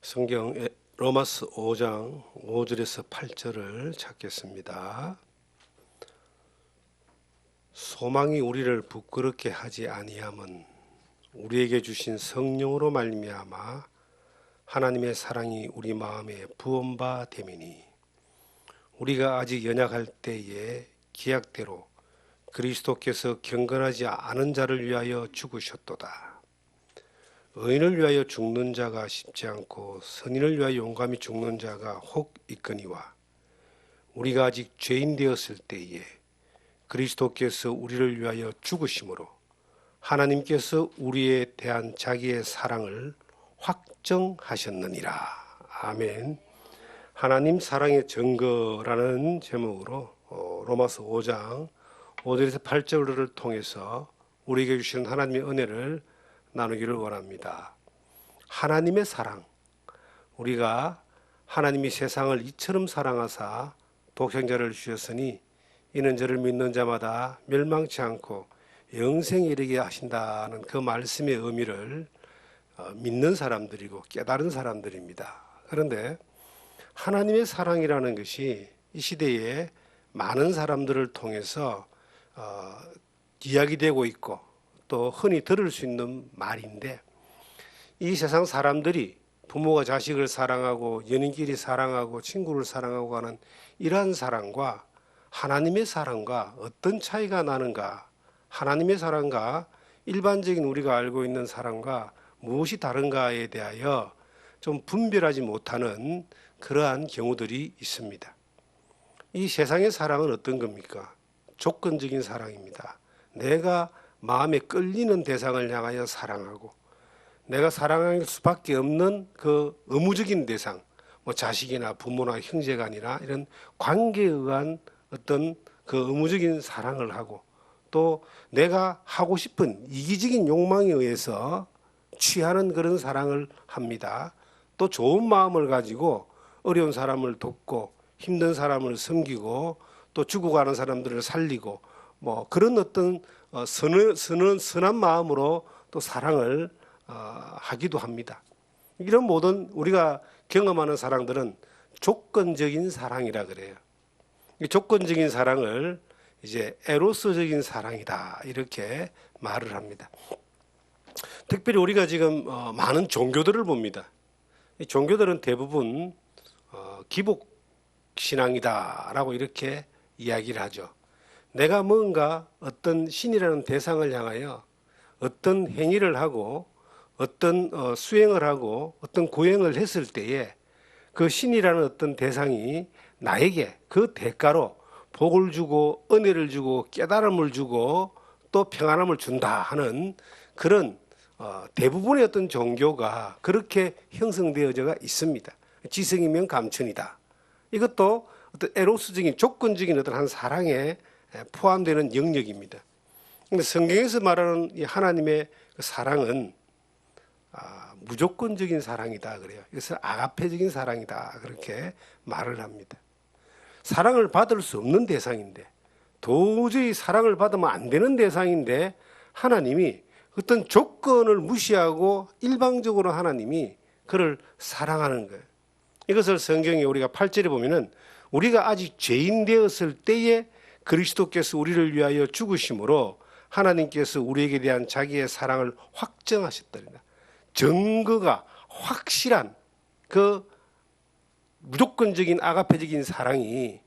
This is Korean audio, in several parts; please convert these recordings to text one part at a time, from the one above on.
성경 로마서 5장 5절에서 8절을 찾겠습니다. 소망이 우리를 부끄럽게 하지 아니함은 우리에게 주신 성령으로 말미암아 하나님의 사랑이 우리 마음에 부은 바 됨이니 우리가 아직 연약할 때에 기약대로 그리스도께서 경건하지 않은 자를 위하여 죽으셨도다. 의인을 위하여 죽는 자가 쉽지 않고 선인을 위하여 용감히 죽는 자가 혹 있거니와 우리가 아직 죄인 되었을 때에 그리스도께서 우리를 위하여 죽으심으로 하나님께서 우리에 대한 자기의 사랑을 확정하셨느니라. 아멘. 하나님 사랑의 증거라는 제목으로 로마서 5장 5절에서 8절을 통해서 우리에게 주시는 하나님의 은혜를 나누기를 원합니다. 하나님의 사랑, 우리가 하나님이 세상을 이처럼 사랑하사 독생자를 주셨으니 이는 저를 믿는 자마다 멸망치 않고 영생에 이르게 하신다는 그 말씀의 의미를 믿는 사람들이고 깨달은 사람들입니다. 그런데 하나님의 사랑이라는 것이 이 시대에 많은 사람들을 통해서 이야기되고 있고 또 흔히 들을 수 있는 말인데, 이 세상 사람들이 부모가 자식을 사랑하고 연인끼리 사랑하고 친구를 사랑하고 하는 이러한 사랑과 하나님의 사랑과 어떤 차이가 나는가, 하나님의 사랑과 일반적인 우리가 알고 있는 사랑과 무엇이 다른가에 대하여 좀 분별하지 못하는 그러한 경우들이 있습니다. 이 세상의 사랑은 어떤 겁니까? 조건적인 사랑입니다. 내가 마음에 끌리는 대상을 향하여 사랑하고 내가 사랑할 수밖에 없는 그 의무적인 대상, 자식이나 부모나 형제간이나 이런 관계에 의한 어떤 그 의무적인 사랑을 하고, 또 내가 하고 싶은 이기적인 욕망에 의해서 취하는 그런 사랑을 합니다. 또 좋은 마음을 가지고 어려운 사람을 돕고 힘든 사람을 섬기고 또 죽어가는 사람들을 살리고 그런 어떤 선한 마음으로 또 사랑을 하기도 합니다. 이런 모든 우리가 경험하는 사랑들은 조건적인 사랑이라 그래요. 이 조건적인 사랑을 이제 에로스적인 사랑이다 이렇게 말을 합니다. 특별히 우리가 지금 많은 종교들을 봅니다. 이 종교들은 대부분 기복 신앙이다라고 이렇게 이야기를 하죠. 내가 뭔가 어떤 신이라는 대상을 향하여 어떤 행위를 하고 어떤 수행을 하고 어떤 고행을 했을 때에 그 신이라는 어떤 대상이 나에게 그 대가로 복을 주고 은혜를 주고 깨달음을 주고 또 평안함을 준다 하는 그런 대부분의 어떤 종교가 그렇게 형성되어져 있습니다. 지성이면 감천이다. 이것도 어떤 에로스적인 조건적인 어떤 한 사랑에 포함되는 영역입니다. 그런데 성경에서 말하는 이 하나님의 사랑은 무조건적인 사랑이다 그래요. 이것은 아가페적인 사랑이다 그렇게 말을 합니다. 사랑을 받을 수 없는 대상인데, 도저히 사랑을 받으면 안 되는 대상인데 하나님이 어떤 조건을 무시하고 일방적으로 하나님이 그를 사랑하는 거예요. 이것을 성경에 우리가 8절에 보면은 우리가 아직 죄인 되었을 때에 그리스도께서 우리를 위하여 죽으심으로 하나님께서 우리에게 대한 자기의 사랑을 확정하셨더라. 증거가 확실한 그 무조건적인 아가페적인 사랑이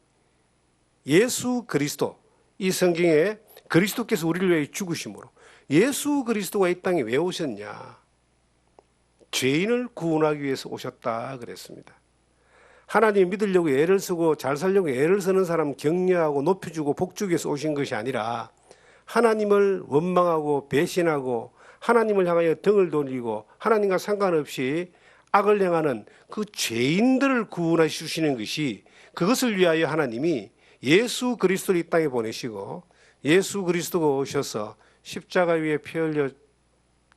예수 그리스도, 이 성경에 그리스도께서 우리를 위하여 죽으심으로, 예수 그리스도가 이 땅에 왜 오셨냐? 죄인을 구원하기 위해서 오셨다 그랬습니다. 하나님 믿으려고 애를 쓰고 잘 살려고 애를 쓰는 사람 격려하고 높여주고 복주기 위해서 오신 것이 아니라 하나님을 원망하고 배신하고 하나님을 향하여 등을 돌리고 하나님과 상관없이 악을 행하는 그 죄인들을 구원해 주시는 것이, 그것을 위하여 하나님이 예수 그리스도를 이 땅에 보내시고 예수 그리스도가 오셔서 십자가 위에 피 흘려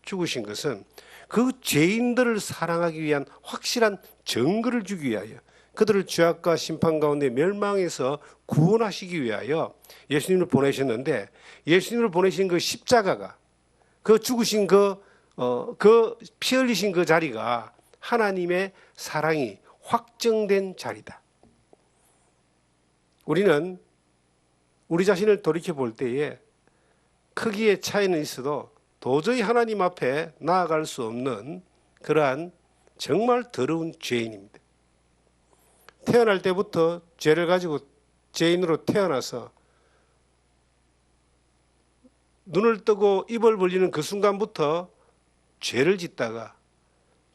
죽으신 것은 그 죄인들을 사랑하기 위한 확실한 증거를 주기 위하여, 그들을 죄악과 심판 가운데 멸망해서 구원하시기 위하여 예수님을 보내셨는데, 예수님을 보내신 그 십자가가, 그 죽으신 그 피 흘리신 그 자리가 하나님의 사랑이 확정된 자리다. 우리는 우리 자신을 돌이켜 볼 때에 크기의 차이는 있어도 도저히 하나님 앞에 나아갈 수 없는 그러한 정말 더러운 죄인입니다. 태어날 때부터 죄를 가지고 죄인으로 태어나서 눈을 뜨고 입을 벌리는 그 순간부터 죄를 짓다가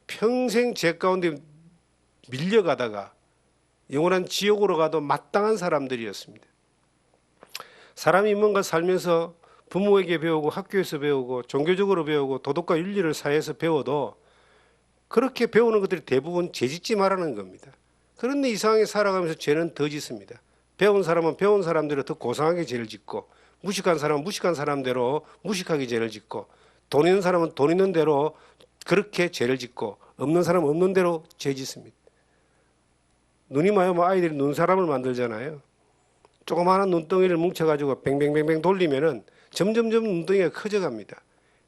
평생 죄 가운데 밀려가다가 영원한 지옥으로 가도 마땅한 사람들이었습니다. 사람이 뭔가 살면서 부모에게 배우고 학교에서 배우고 종교적으로 배우고 도덕과 윤리를 사회에서 배워도 그렇게 배우는 것들이 대부분 죄 짓지 말라는 겁니다. 그런데 이상하게 살아가면서 죄는 더 짓습니다. 배운 사람은 배운 사람대로 더 고상하게 죄를 짓고, 무식한 사람은 무식한 사람대로 무식하게 죄를 짓고, 돈 있는 사람은 돈 있는 대로 그렇게 죄를 짓고, 없는 사람은 없는 대로 죄 짓습니다. 눈이 마요, 아이들이 눈사람을 만들잖아요. 조그마한 눈덩이를 뭉쳐가지고 뱅뱅뱅뱅 돌리면은 점점점 눈덩이가 커져갑니다.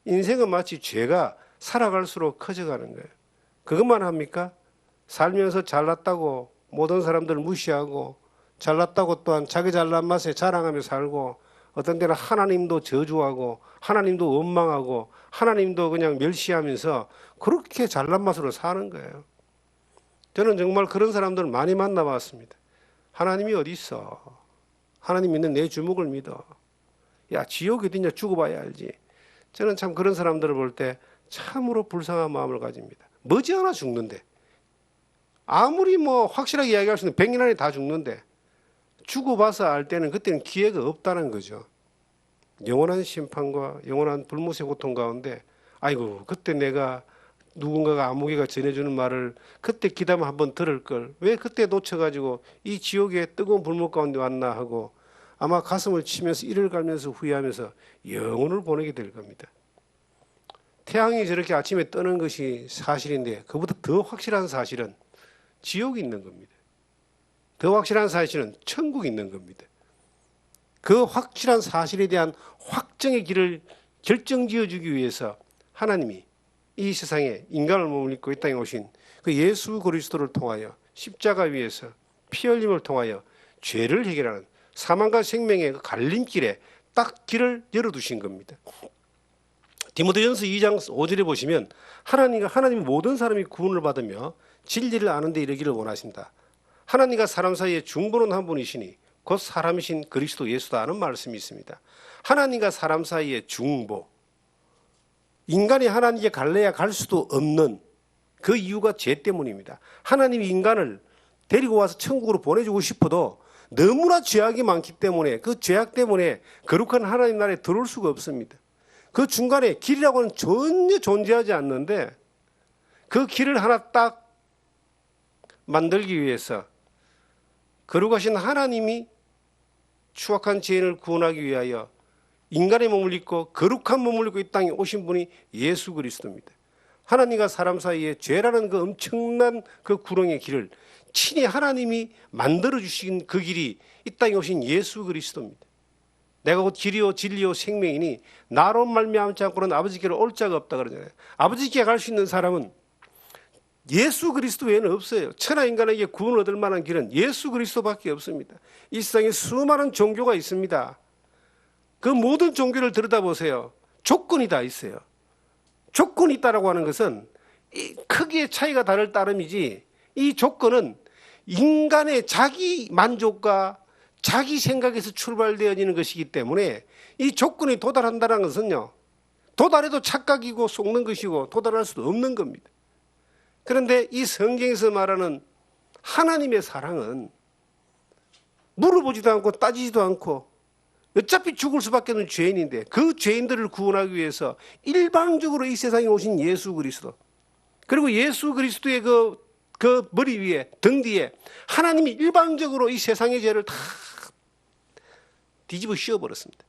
인생은 마치 죄가 살아갈수록 커져가는 거예요. 그것만 합니까? 살면서 잘났다고 모든 사람들을 무시하고, 잘났다고 또한 자기 잘난 맛에 자랑하며 살고, 어떤 때는 하나님도 저주하고 하나님도 원망하고 하나님도 그냥 멸시하면서 그렇게 잘난 맛으로 사는 거예요. 저는 정말 그런 사람들 많이 만나봤습니다. 하나님이 어디 있어? 하나님 믿는 내 주먹을 믿어. 야, 지옥이 어디냐? 죽어봐야 알지. 저는 참 그런 사람들을 볼 때 참으로 불쌍한 마음을 가집니다. 머지않아 죽는데, 아무리 뭐 확실하게 이야기할 수 있는 100년 안에 다 죽는데, 죽어봐서 알 때는 그때는 기회가 없다는 거죠. 영원한 심판과 영원한 불못의 고통 가운데, 아이고 그때 내가 누군가가 아무개가 전해주는 말을 그때 기다면 한번 들을 걸, 왜 그때 놓쳐가지고 이 지옥의 뜨거운 불못 가운데 왔나 하고 아마 가슴을 치면서 이를 갈면서 후회하면서 영혼을 보내게 될 겁니다. 태양이 저렇게 아침에 뜨는 것이 사실인데, 그보다 더 확실한 사실은 지옥이 있는 겁니다. 더 확실한 사실은 천국이 있는 겁니다. 그 확실한 사실에 대한 확정의 길을 결정지어주기 위해서 하나님이 이 세상에 인간을 몸을 입고 이 땅에 오신 그 예수 그리스도를 통하여 십자가 위에서 피 흘림을 통하여 죄를 해결하는 사망과 생명의 그 갈림길에 딱 길을 열어두신 겁니다. 디모데전서 2장 5절에 보시면 하나님이 모든 사람이 구원을 받으며 진리를 아는 데 이르기를 원하신다. 하나님과 사람 사이에 중보는 한 분이시니 곧 사람이신 그리스도 예수다 하는 말씀이 있습니다. 하나님과 사람 사이에 중보, 인간이 하나님께 갈래야 갈 수도 없는 그 이유가 죄 때문입니다. 하나님이 인간을 데리고 와서 천국으로 보내주고 싶어도 너무나 죄악이 많기 때문에 그 죄악 때문에 거룩한 하나님 나라에 들어올 수가 없습니다. 그 중간에 길이라고는 전혀 존재하지 않는데, 그 길을 하나 딱 만들기 위해서 거룩하신 하나님이 추악한 죄인을 구원하기 위하여 인간의 몸을 입고 거룩한 몸을 입고 이 땅에 오신 분이 예수 그리스도입니다. 하나님과 사람 사이에 죄라는 그 엄청난 그 구렁의 길을 친히 하나님이 만들어 주신 그 길이 이 땅에 오신 예수 그리스도입니다. 내가 곧 길이요 진리요 생명이니 나로 말미암지 않고는 아버지께로 올 자가 없다 그러잖아요. 아버지께 갈 수 있는 사람은 예수 그리스도 외에는 없어요. 천하 인간에게 구원을 얻을 만한 길은 예수 그리스도밖에 없습니다. 이 세상에 수많은 종교가 있습니다. 그 모든 종교를 들여다보세요. 조건이 다 있어요. 조건이 있다라고 하는 것은 이 크기의 차이가 다를 따름이지, 이 조건은 인간의 자기 만족과 자기 생각에서 출발되어지는 것이기 때문에 이 조건이 도달한다는 것은요, 도달해도 착각이고 속는 것이고 도달할 수도 없는 겁니다. 그런데 이 성경에서 말하는 하나님의 사랑은 물어보지도 않고 따지지도 않고 어차피 죽을 수밖에 없는 죄인인데 그 죄인들을 구원하기 위해서 일방적으로 이 세상에 오신 예수 그리스도, 그리고 예수 그리스도의 그 머리 위에 등 뒤에 하나님이 일방적으로 이 세상의 죄를 다 뒤집어 씌워버렸습니다.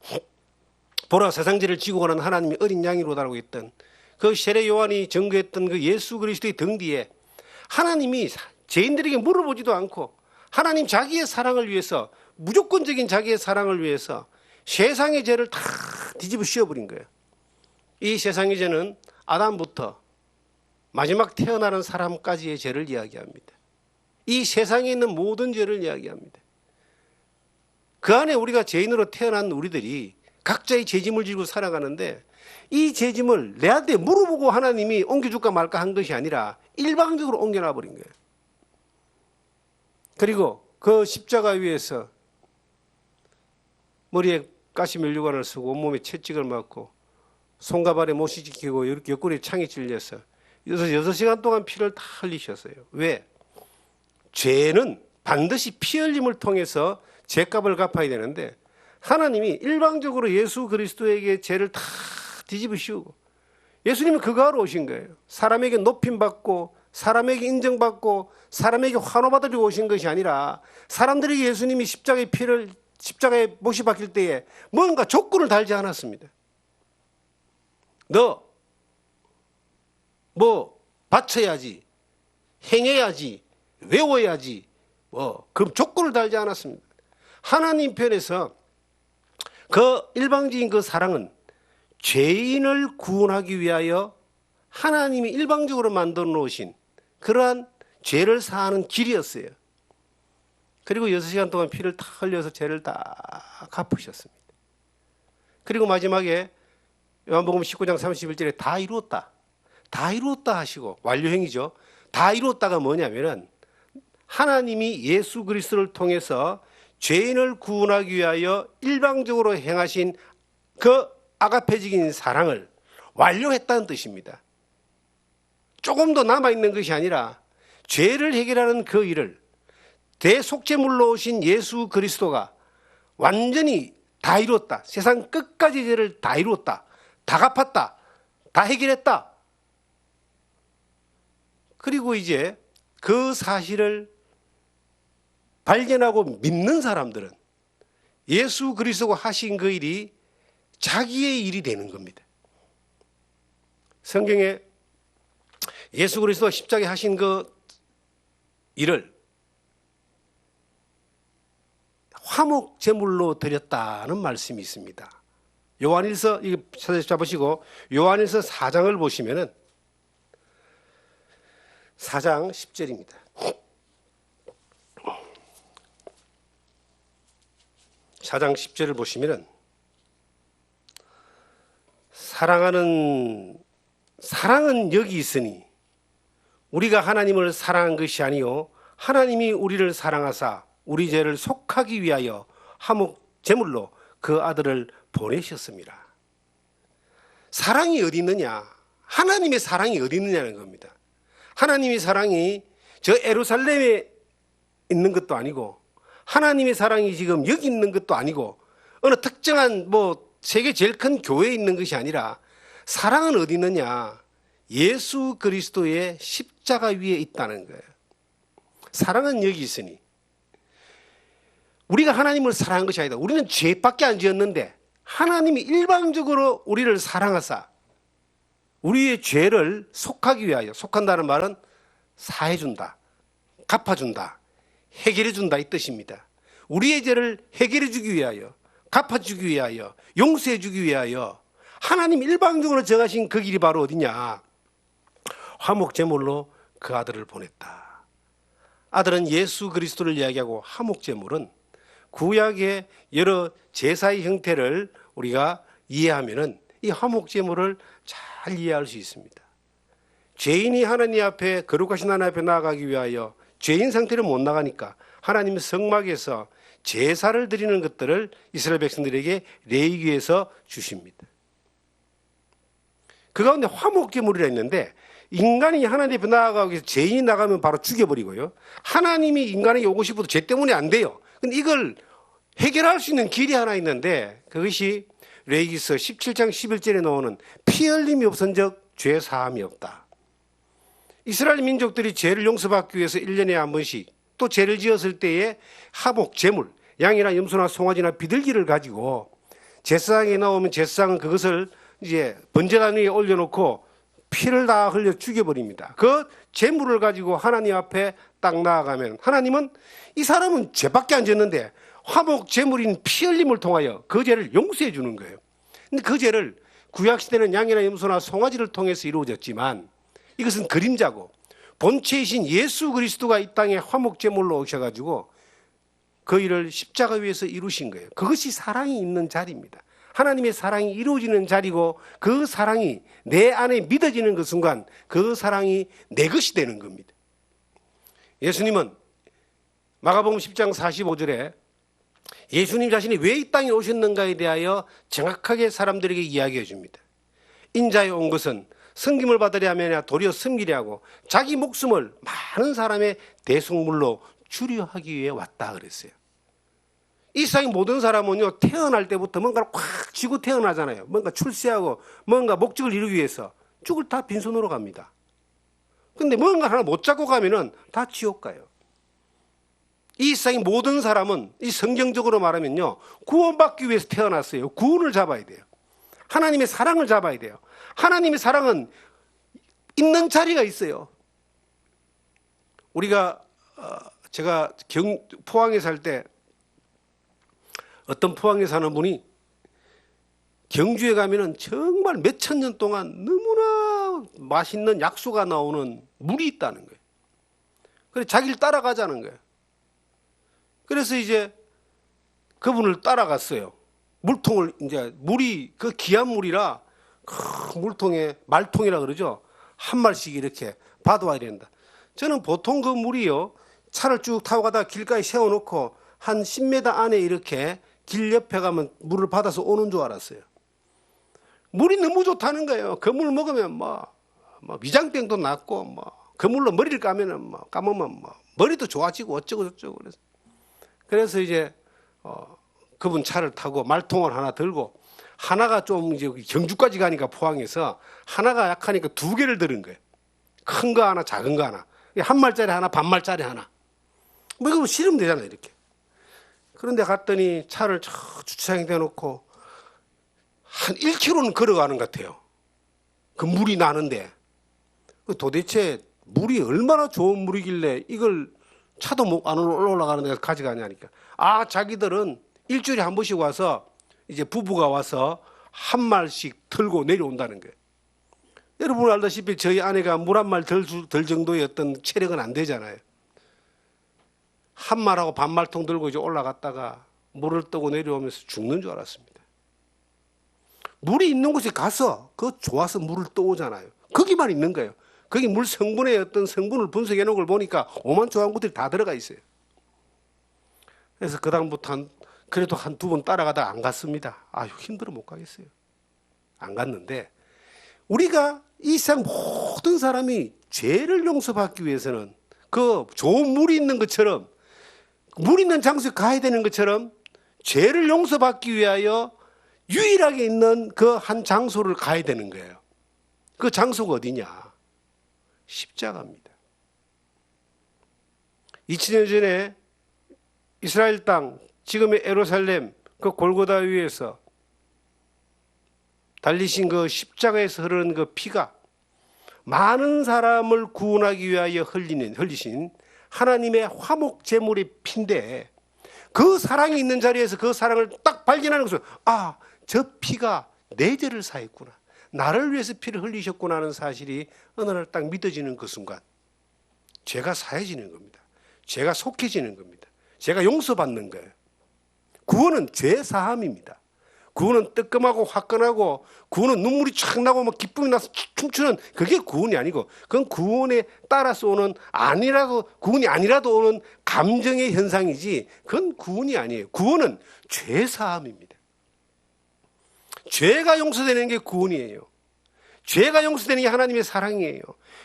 보라, 세상 죄를 지고 가는 하나님이 어린 양이로다라고 했던 그 세례 요한이 증거했던 그 예수 그리스도의 등 뒤에 하나님이 죄인들에게 물어보지도 않고 하나님 자기의 사랑을 위해서, 무조건적인 자기의 사랑을 위해서 세상의 죄를 다 뒤집어 씌워버린 거예요. 이 세상의 죄는 아담부터 마지막 태어나는 사람까지의 죄를 이야기합니다. 이 세상에 있는 모든 죄를 이야기합니다. 그 안에 우리가 죄인으로 태어난 우리들이 각자의 죄짐을 지고 살아가는데, 이 죄짐을 내한테 물어보고 하나님이 옮겨줄까 말까 한 것이 아니라 일방적으로 옮겨놔 버린 거예요. 그리고 그 십자가 위에서 머리에 가시면류관을 쓰고 온몸에 채찍을 맞고 손과 발에 못이 지키고 이렇게 옆구리에 창이 찔려서 6시간 동안 피를 다 흘리셨어요. 왜? 죄는 반드시 피 흘림을 통해서 죄값을 갚아야 되는데, 하나님이 일방적으로 예수 그리스도에게 죄를 다 뒤집어 씌우고, 예수님은 그거 하러 오신 거예요. 사람에게 높임받고 사람에게 인정받고 사람에게 환호받으려고 오신 것이 아니라, 사람들에게 예수님이 십자가에 못이 박힐 때에 뭔가 조건을 달지 않았습니다. 너 뭐 바쳐야지, 행해야지, 외워야지, 그럼 조건을 달지 않았습니다. 하나님 편에서 그 일방적인 그 사랑은 죄인을 구원하기 위하여 하나님이 일방적으로 만들어 놓으신 그러한 죄를 사하는 길이었어요. 그리고 6시간 동안 피를 다 흘려서 죄를 다 갚으셨습니다. 그리고 마지막에 요한복음 19장 31절에 다 이루었다, 다 이루었다 하시고, 완료행이죠. 다 이루었다가 뭐냐면은 하나님이 예수 그리스도를 통해서 죄인을 구원하기 위하여 일방적으로 행하신 그 아가페적인 사랑을 완료했다는 뜻입니다. 조금 더 남아있는 것이 아니라 죄를 해결하는 그 일을 대속죄물로 오신 예수 그리스도가 완전히 다 이루었다, 세상 끝까지 죄를 다 이루었다, 다 갚았다, 다 해결했다. 그리고 이제 그 사실을 발견하고 믿는 사람들은 예수 그리스도가 하신 그 일이 자기의 일이 되는 겁니다. 성경에 예수 그리스도가 십자가에 하신 그 일을 화목 제물로 드렸다는 말씀이 있습니다. 요한일서, 이거 찾아보시고 요한일서 4장을 보시면은 4장 10절입니다. 사장 10절을 보시면은, 사랑은 여기 있으니 우리가 하나님을 사랑한 것이 아니요 하나님이 우리를 사랑하사 우리 죄를 속하기 위하여 화목 제물로 그 아들을 보내셨습니다. 사랑이 어디 있느냐? 하나님의 사랑이 어디 있느냐는 겁니다. 하나님의 사랑이 저 예루살렘에 있는 것도 아니고, 하나님의 사랑이 지금 여기 있는 것도 아니고, 어느 특정한 세계 제일 큰 교회에 있는 것이 아니라, 사랑은 어디 있느냐? 예수 그리스도의 십자가 위에 있다는 거예요. 사랑은 여기 있으니, 우리가 하나님을 사랑한 것이 아니다. 우리는 죄밖에 안 지었는데 하나님이 일방적으로 우리를 사랑하사 우리의 죄를 속하기 위하여, 속한다는 말은 사해준다, 갚아준다, 해결해준다 이 뜻입니다. 우리의 죄를 해결해주기 위하여, 갚아주기 위하여, 용서해주기 위하여 하나님 일방적으로 정하신 그 길이 바로 어디냐? 화목제물로 그 아들을 보냈다. 아들은 예수 그리스도를 이야기하고, 화목제물은 구약의 여러 제사의 형태를 우리가 이해하면은 이 화목제물을 잘 이해할 수 있습니다. 죄인이 하나님 앞에, 거룩하신 하나님 앞에 나아가기 위하여 죄인 상태로 못 나가니까 하나님은 성막에서 제사를 드리는 것들을 이스라엘 백성들에게 레위기에서 주십니다. 그 가운데 화목제물이라 했는데, 인간이 하나님 앞에 나아가기 위해서 죄인이 나가면 바로 죽여버리고요, 하나님이 인간에게 오고 싶어도 죄 때문에 안 돼요. 근데 이걸 해결할 수 있는 길이 하나 있는데, 그것이 레위기서 17장 11절에 나오는 피 흘림이 없은즉 죄 사함이 없다. 이스라엘 민족들이 죄를 용서받기 위해서 1년에 한 번씩, 또 죄를 지었을 때에 화목 제물, 양이나 염소나 송아지나 비둘기를 가지고 제사장에 나오면 제사장은 그것을 이제 번제단 위에 올려놓고 피를 다 흘려 죽여버립니다. 그 제물을 가지고 하나님 앞에 딱 나아가면, 하나님은 이 사람은 죄밖에 안 졌는데 화목 제물인 피 흘림을 통하여 그 죄를 용서해 주는 거예요. 근데 그 죄를 구약시대는 양이나 염소나 송아지를 통해서 이루어졌지만, 이것은 그림자고 본체이신 예수 그리스도가 이 땅에 화목제물로 오셔가지고 그 일을 십자가 위에서 이루신 거예요. 그것이 사랑이 있는 자리입니다. 하나님의 사랑이 이루어지는 자리고 그 사랑이 내 안에 믿어지는 그 순간 그 사랑이 내 것이 되는 겁니다. 예수님은 마가복음 10장 45절에 예수님 자신이 왜 이 땅에 오셨는가에 대하여 정확하게 사람들에게 이야기해 줍니다. 인자에 온 것은 섬김을 받으려 하면 아니라 도리어 섬기려 하고 자기 목숨을 많은 사람의 대속물로 주려 하기 위해 왔다 그랬어요. 이 세상의 모든 사람은요, 태어날 때부터 뭔가를 꽉 쥐고 태어나잖아요. 뭔가 출세하고 뭔가 목적을 이루기 위해서 죽을 다 빈손으로 갑니다. 근데 뭔가 하나 못 잡고 가면은 다 지옥 가요. 이 세상의 모든 사람은 이 성경적으로 말하면요, 구원받기 위해서 태어났어요. 구원을 잡아야 돼요. 하나님의 사랑을 잡아야 돼요. 하나님의 사랑은 있는 자리가 있어요. 우리가 제가 포항에 살 때 어떤 포항에 사는 분이 경주에 가면은 정말 몇천 년 동안 너무나 맛있는 약수가 나오는 물이 있다는 거예요. 그래서 자기를 따라가자는 거예요. 그래서 이제 그분을 따라갔어요. 물통을 이제 물이 그 귀한 물이라 그 물통에 말통이라 그러죠. 한 말씩 이렇게 받아와야 된다. 저는 보통 그 물이요, 차를 쭉 타고 가다가 길가에 세워놓고 한 10m 안에 이렇게 길 옆에 가면 물을 받아서 오는 줄 알았어요. 물이 너무 좋다는 거예요. 그 물 먹으면 뭐 위장병도 낫고 그 물로 머리를 감으면 머리도 좋아지고 어쩌고 저쩌고 그래서 이제 그분 차를 타고 말통을 하나 들고 하나가 좀 이제 경주까지 가니까 포항에서 하나가 약하니까 두 개를 들은 거예요. 큰 거 하나, 작은 거 하나. 한 말짜리 하나, 반 말짜리 하나. 뭐 이거 실으면 되잖아요, 이렇게. 그런데 갔더니 차를 주차장에 대놓고 한 1km는 걸어가는 것 같아요. 그 물이 나는데 도대체 물이 얼마나 좋은 물이길래 이걸 차도 안 올라가는 데서 가져가냐니까. 자기들은 일주일에 한 번씩 와서 이제 부부가 와서 한 말씩 들고 내려온다는 거예요. 여러분 알다시피 저희 아내가 물 한 말 들 정도의 어떤 체력은 안 되잖아요. 한 말하고 반말통 들고 이제 올라갔다가 물을 뜨고 내려오면서 죽는 줄 알았습니다. 물이 있는 곳에 가서 그 좋아서 물을 떠오잖아요. 거기만 있는 거예요. 거기 물 성분의 어떤 성분을 분석해 놓은 걸 보니까 오만 좋은 것들이 다 들어가 있어요. 그래서 그다음부터 그래도 한 두 번 따라가다가 안 갔습니다. 힘들어 못 가겠어요. 안 갔는데 우리가 이 세상 모든 사람이 죄를 용서받기 위해서는 그 좋은 물이 있는 것처럼 물 있는 장소에 가야 되는 것처럼 죄를 용서받기 위하여 유일하게 있는 그 한 장소를 가야 되는 거예요. 그 장소가 어디냐? 십자가입니다. 2000년 전에 이스라엘 땅, 지금의 예루살렘 그 골고다 위에서 달리신 그 십자가에서 흐르는 그 피가 많은 사람을 구원하기 위하여 흘리신 하나님의 화목 제물의 피인데 그 사랑이 있는 자리에서 그 사랑을 딱 발견하는 것은 저 피가 내 죄를 사했구나. 나를 위해서 피를 흘리셨구나 하는 사실이 어느 날 딱 믿어지는 그 순간 죄가 사해지는 겁니다. 죄가 속해지는 겁니다. 죄가 용서받는 거예요. 구원은 죄 사함입니다. 구원은 뜨끔하고 화끈하고 구원은 눈물이 촥 나고 기쁨이 나서 춤추는 그게 구원이 아니고 그건 구원에 따라서 오는 구원이 아니라도 오는 감정의 현상이지 그건 구원이 아니에요. 구원은 죄 사함입니다. 죄가 용서되는 게 구원이에요. 죄가 용서되는 게 하나님의 사랑이에요.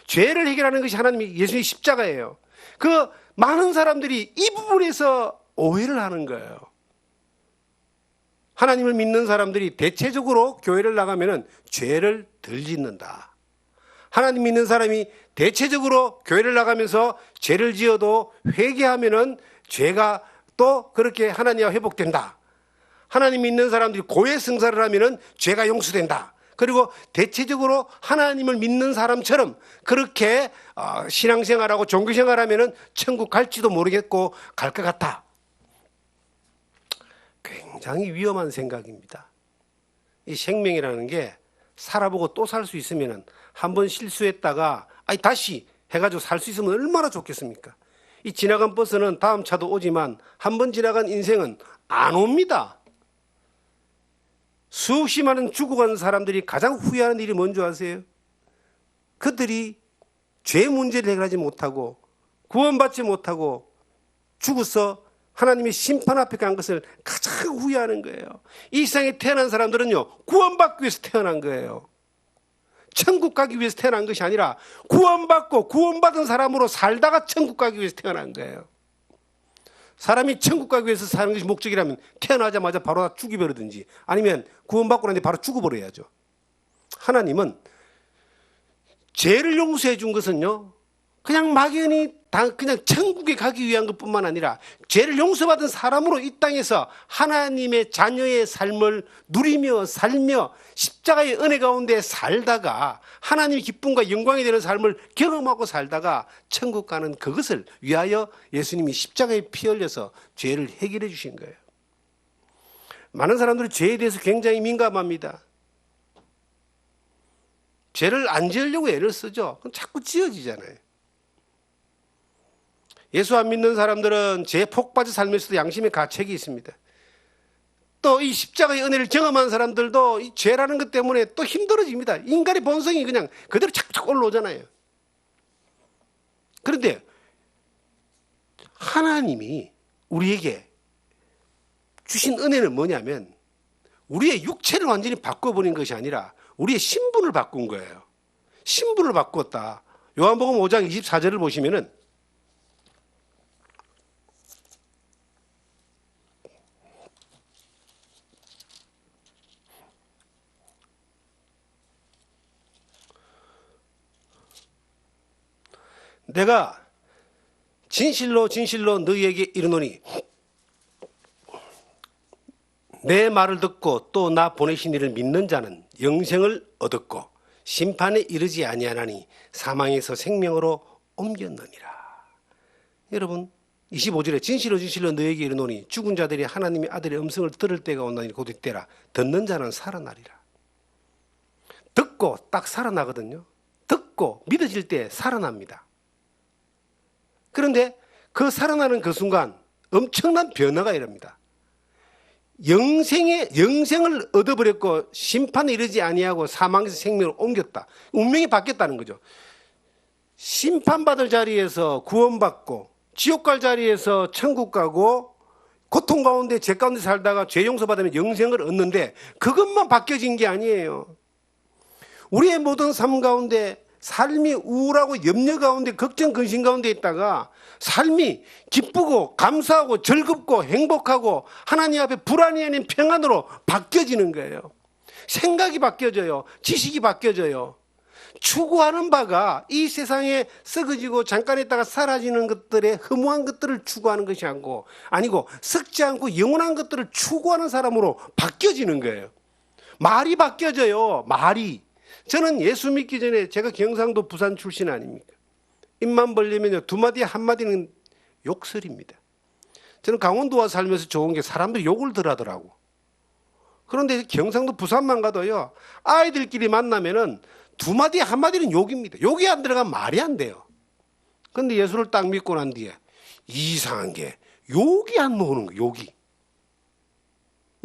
죄를 해결하는 것이 하나님의 예수님의 십자가예요. 그 많은 사람들이 이 부분에서 오해를 하는 거예요. 하나님을 믿는 사람들이 대체적으로 교회를 나가면은 죄를 덜 짓는다. 하나님 믿는 사람이 대체적으로 교회를 나가면서 죄를 지어도 회개하면은 죄가 또 그렇게 하나님과 회복된다. 하나님 믿는 사람들이 고해 성사를 하면은 죄가 용서된다. 그리고 대체적으로 하나님을 믿는 사람처럼 그렇게 신앙생활하고 종교생활하면은 천국 갈지도 모르겠고 갈 것 같다. 굉장히 위험한 생각입니다. 이 생명이라는 게 살아보고 또 살 수 있으면은 한 번 실수했다가 아니 다시 해가지고 살 수 있으면 얼마나 좋겠습니까? 이 지나간 버스는 다음 차도 오지만 한 번 지나간 인생은 안 옵니다. 수없이 많은 죽어간 사람들이 가장 후회하는 일이 뭔지 아세요? 그들이 죄 문제를 해결하지 못하고 구원받지 못하고 죽어서 하나님의 심판 앞에 간 것을 가장 후회하는 거예요. 이 세상에 태어난 사람들은요, 구원받기 위해서 태어난 거예요. 천국 가기 위해서 태어난 것이 아니라 구원받고 구원받은 사람으로 살다가 천국 가기 위해서 태어난 거예요. 사람이 천국 가기 위해서 사는 것이 목적이라면 태어나자마자 바로 다 죽여버리든지 아니면 구원받고 난 뒤에 바로 죽어버려야죠. 하나님은 죄를 용서해 준 것은요, 그냥 막연히 그냥 천국에 가기 위한 것뿐만 아니라 죄를 용서받은 사람으로 이 땅에서 하나님의 자녀의 삶을 누리며 살며 십자가의 은혜 가운데 살다가 하나님의 기쁨과 영광이 되는 삶을 경험하고 살다가 천국 가는 그것을 위하여 예수님이 십자가에 피 흘려서 죄를 해결해 주신 거예요. 많은 사람들이 죄에 대해서 굉장히 민감합니다. 죄를 안 지으려고 애를 쓰죠. 그럼 자꾸 지어지잖아요. 예수 안 믿는 사람들은 죄에 폭 빠져 살면서도 양심의 가책이 있습니다. 또 이 십자가의 은혜를 경험한 사람들도 이 죄라는 것 때문에 또 힘들어집니다. 인간의 본성이 그냥 그대로 착착 올라오잖아요. 그런데 하나님이 우리에게 주신 은혜는 뭐냐면 우리의 육체를 완전히 바꿔버린 것이 아니라 우리의 신분을 바꾼 거예요. 신분을 바꾸었다. 요한복음 5장 24절을 보시면은 내가 진실로 진실로 너희에게 이르노니 내 말을 듣고 또 나 보내신 이를 믿는 자는 영생을 얻었고 심판에 이르지 아니하나니 사망에서 생명으로 옮겼느니라. 여러분 25절에 진실로 진실로 너희에게 이르노니 죽은 자들이 하나님의 아들의 음성을 들을 때가 온다니 곧 이때라. 듣는 자는 살아나리라. 듣고 딱 살아나거든요. 듣고 믿어질 때 살아납니다. 그런데 그 살아나는 그 순간 엄청난 변화가 일어납니다. 영생을 얻어버렸고 심판에 이르지 아니하고 사망에서 생명을 옮겼다. 운명이 바뀌었다는 거죠. 심판받을 자리에서 구원받고 지옥 갈 자리에서 천국 가고 고통 가운데 죄 가운데 살다가 죄 용서받으면 영생을 얻는데 그것만 바뀌어진 게 아니에요. 우리의 모든 삶 가운데 삶이 우울하고 염려 가운데 걱정 근심 가운데 있다가 삶이 기쁘고 감사하고 즐겁고 행복하고 하나님 앞에 불안이 아닌 평안으로 바뀌어지는 거예요. 생각이 바뀌어져요. 지식이 바뀌어져요. 추구하는 바가 이 세상에 썩어지고 잠깐 있다가 사라지는 것들의 허무한 것들을 추구하는 것이 아니고 썩지 않고 영원한 것들을 추구하는 사람으로 바뀌어지는 거예요. 말이 바뀌어져요. 말이. 저는 예수 믿기 전에 제가 경상도 부산 출신 아닙니까? 입만 벌리면요 두 마디 한 마디는 욕설입니다. 저는 강원도 와 살면서 좋은 게 사람들이 욕을 덜 하더라고. 그런데 경상도 부산만 가도요 아이들끼리 만나면은 두 마디 한 마디는 욕입니다. 욕이 안 들어가면 말이 안 돼요. 그런데 예수를 딱 믿고 난 뒤에 이상한 게 욕이 안 나오는 거예요.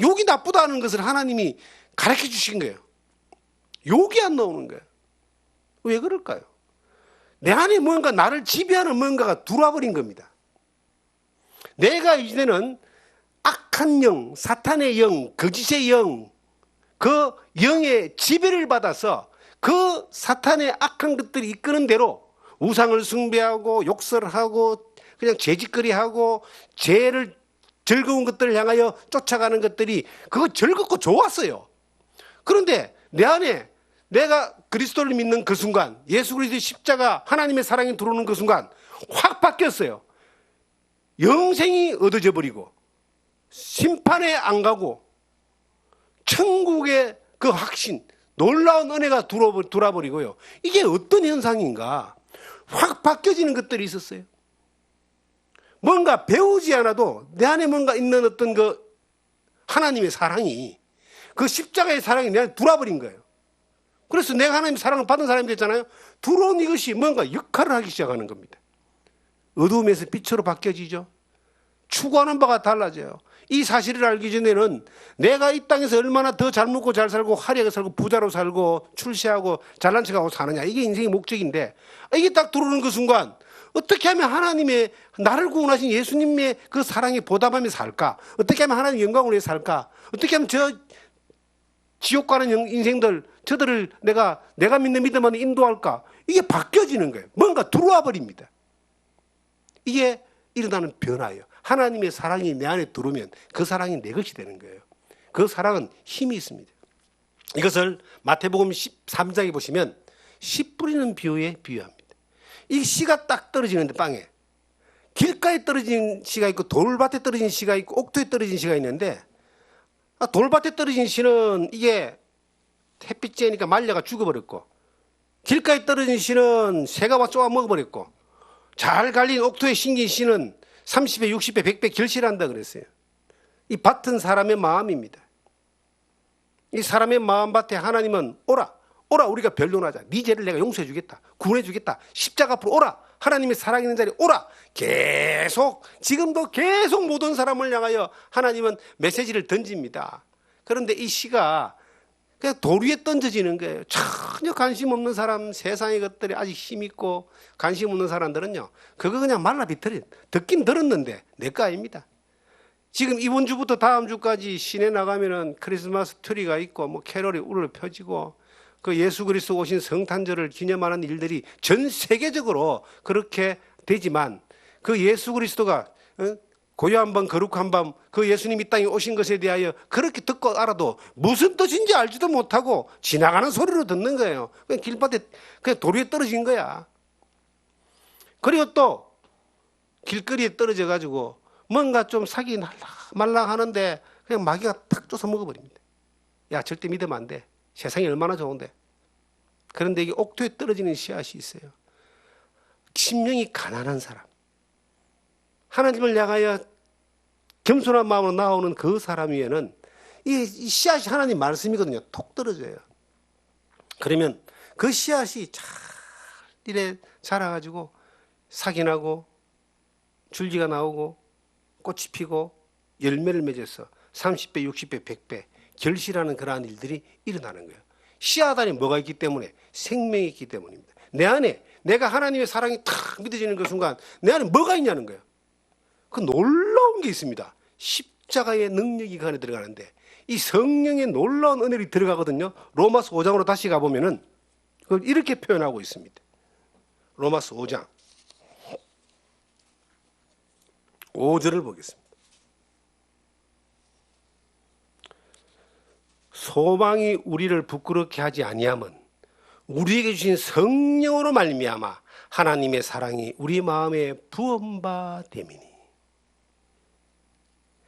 욕이 나쁘다는 것을 하나님이 가르쳐 주신 거예요. 욕이 안 나오는 거예요. 왜 그럴까요? 내 안에 뭔가 나를 지배하는 뭔가가 들어와버린 겁니다. 내가 이제는 악한 영, 사탄의 영, 거짓의 영, 그 영의 지배를 받아서 그 사탄의 악한 것들이 이끄는 대로 우상을 숭배하고 욕설하고 그냥 죄짓거리하고 죄를 즐거운 것들을 향하여 쫓아가는 것들이 그거 즐겁고 좋았어요. 그런데 내 안에 내가 그리스도를 믿는 그 순간 예수 그리스도의 십자가 하나님의 사랑이 들어오는 그 순간 확 바뀌었어요. 영생이 얻어져 버리고 심판에 안 가고 천국의 그 확신 놀라운 은혜가 돌아버리고요. 이게 어떤 현상인가 확 바뀌어지는 것들이 있었어요. 뭔가 배우지 않아도 내 안에 뭔가 있는 어떤 그 하나님의 사랑이 그 십자가의 사랑이 내 안에 들어와버린 거예요. 그래서 내가 하나님 사랑을 받은 사람이 됐잖아요. 들어온 이것이 뭔가 역할을 하기 시작하는 겁니다. 어두움에서 빛으로 바뀌어지죠. 추구하는 바가 달라져요. 이 사실을 알기 전에는 내가 이 땅에서 얼마나 더 잘 먹고 잘 살고 화려하게 살고 부자로 살고 출세하고 잘난 척하고 사느냐, 이게 인생의 목적인데, 이게 딱 들어오는 그 순간 어떻게 하면 하나님의 나를 구원하신 예수님의 그 사랑에 보답하며 살까? 어떻게 하면 하나님의 영광을 위해 살까? 어떻게 하면 저 지옥 가는 인생들, 저들을 내가 믿는 믿음만 인도할까? 이게 바뀌어지는 거예요. 뭔가 들어와 버립니다. 이게 일어나는 변화예요. 하나님의 사랑이 내 안에 들어오면 그 사랑이 내 것이 되는 거예요. 그 사랑은 힘이 있습니다. 이것을 마태복음 13장에 보시면 씨 뿌리는 비유에 비유합니다. 이 씨가 딱 떨어지는데, 땅에 길가에 떨어진 씨가 있고 돌밭에 떨어진 씨가 있고 옥토에 떨어진 씨가 있는데, 돌밭에 떨어진 씨는 이게 햇빛 쬐니까 말려가 죽어버렸고, 길가에 떨어진 씨는 새가 와 쪼아 먹어버렸고, 잘 갈린 옥토에 심긴 씨는 30배, 60배, 100배 결실한다 그랬어요. 이 밭은 사람의 마음입니다. 이 사람의 마음밭에 하나님은 오라 우리가 변론하자. 네 죄를 내가 용서해 주겠다. 구원해 주겠다. 십자가 앞으로 오라. 하나님의 사랑 있는 자리에 오라. 계속, 지금도 계속 모든 사람을 향하여 하나님은 메시지를 던집니다. 그런데 이 씨가 그냥 돌 위에 던져지는 거예요. 전혀 관심 없는 사람, 세상의 것들이 아직 힘있고 관심 없는 사람들은요, 그거 그냥 말라 비틀어. 듣긴 들었는데 내 거 아닙니다. 지금 이번 주부터 다음 주까지 시내 나가면은 크리스마스 트리가 있고 뭐 캐롤이 울려 펴지고, 그 예수 그리스도 오신 성탄절을 기념하는 일들이 전 세계적으로 그렇게 되지만, 그 예수 그리스도가 고요한 밤 거룩한 밤 그 예수님 이 땅에 오신 것에 대하여 그렇게 듣고 알아도 무슨 뜻인지 알지도 못하고 지나가는 소리로 듣는 거예요. 그냥 길밭에 그냥 돌 위에 떨어진 거야. 그리고 또 길거리에 떨어져 가지고 뭔가 좀 사기 말랑 하는데 그냥 마귀가 탁 쫓아 먹어버립니다. 야, 절대 믿으면 안 돼. 세상이 얼마나 좋은데. 그런데 이게 옥토에 떨어지는 씨앗이 있어요. 심령이 가난한 사람, 하나님을 향하여 겸손한 마음으로 나오는 그 사람 위에는 이 씨앗이 하나님 말씀이거든요. 톡 떨어져요. 그러면 그 씨앗이 잘 이래 자라가지고 삭이 나고 줄기가 나오고 꽃이 피고 열매를 맺어서 30배, 60배, 100배 결실하는 그러한 일들이 일어나는 거예요. 씨앗 안에 뭐가 있기 때문에? 생명이 있기 때문입니다. 내 안에 내가 하나님의 사랑이 탁 믿어지는 그 순간 내 안에 뭐가 있냐는 거예요. 그 놀라운 게 있습니다. 십자가의 능력이 그 안에 들어가는데, 이 성령의 놀라운 은혜가 들어가거든요. 로마서 5장으로 다시 가보면은 그걸 이렇게 표현하고 있습니다. 로마서 5장 5절을 보겠습니다. 소망이 우리를 부끄럽게 하지 아니함은 우리에게 주신 성령으로 말미암아 하나님의 사랑이 우리 마음에 부은 바 됨이니.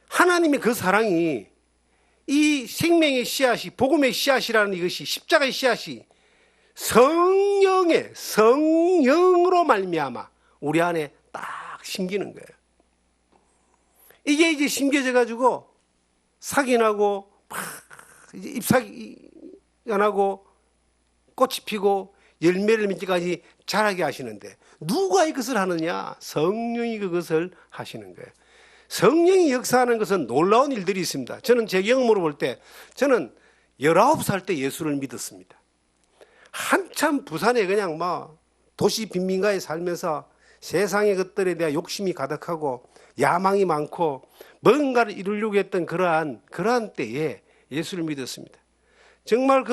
하나님의 그 사랑이, 이 생명의 씨앗이, 복음의 씨앗이라는 이것이, 십자가의 씨앗이 성령으로 말미암아 우리 안에 딱 심기는 거예요. 이게 이제 심겨져 가지고 삭이 나고 이제 잎사귀가 나고 꽃이 피고 열매를 맺기까지 자라게 하시는데, 누가 이것을 하느냐? 성령이 그것을 하시는 거예요. 성령이 역사하는 것은 놀라운 일들이 있습니다. 저는 제 경험으로 볼 때, 저는 19살 때 예수를 믿었습니다. 한참 부산에 그냥 도시 빈민가에 살면서 세상의 것들에 대한 욕심이 가득하고 야망이 많고 뭔가를 이루려고 했던 그러한 때에 예수를 믿었습니다. 정말